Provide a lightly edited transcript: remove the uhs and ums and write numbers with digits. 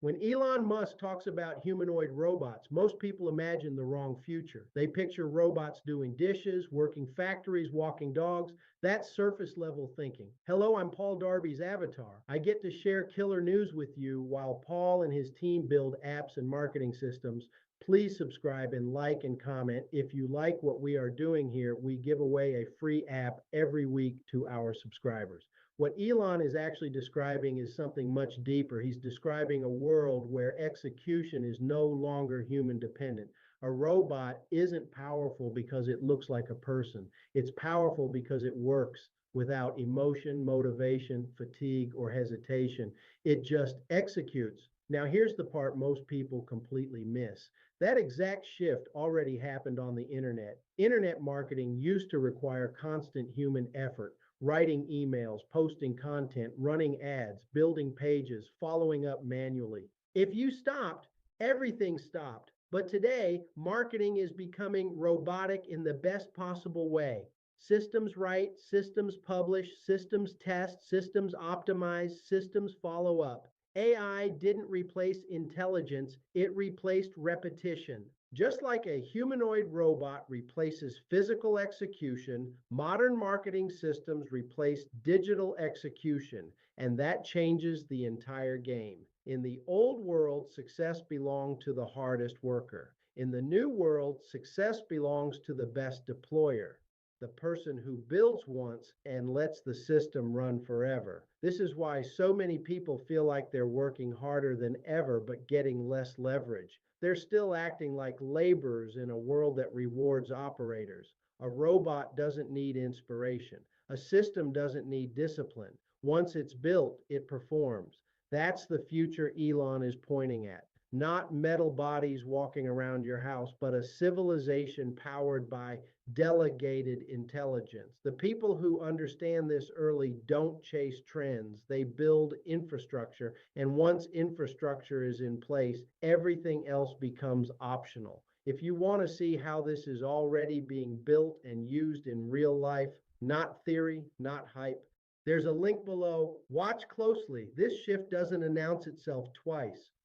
When Elon Musk talks about humanoid robots, most people imagine the wrong future. They picture robots doing dishes, working factories, walking dogs. That's surface level thinking. Hello, I'm Paul Darby's avatar. I get to share killer news with you while Paul and his team build apps and marketing systems. Please subscribe and like and comment. If you like what we are doing here, we give away a free app every week to our subscribers. What Elon is actually describing is something much deeper. He's describing a world where execution is no longer human dependent. A robot isn't powerful because it looks like a person. It's powerful because it works without emotion, motivation, fatigue, or hesitation. It just executes. Now, here's the part most people completely miss. That exact shift already happened on the internet. Internet marketing used to require constant human effort, writing emails, posting content, running ads, building pages, following up manually. If you stopped, everything stopped. But today, marketing is becoming robotic in the best possible way. Systems write, systems publish, systems test, systems optimize, systems follow up. AI didn't replace intelligence, it replaced repetition. Just like a humanoid robot replaces physical execution, modern marketing systems replace digital execution, and that changes the entire game. In the old world, success belonged to the hardest worker. In the new world, success belongs to the best deployer, the person who builds once and lets the system run forever. This is why so many people feel like they're working harder than ever but getting less leverage. They're still acting like laborers in a world that rewards operators. A robot doesn't need inspiration. A system doesn't need discipline. Once it's built, it performs. That's the future Elon is pointing at. Not metal bodies walking around your house, but a civilization powered by delegated intelligence. The people who understand this early don't chase trends, they build infrastructure. And once infrastructure is in place, everything else becomes optional. If you want to see how this is already being built and used in real life, not theory, not hype, there's a link below. Watch closely. This shift doesn't announce itself twice.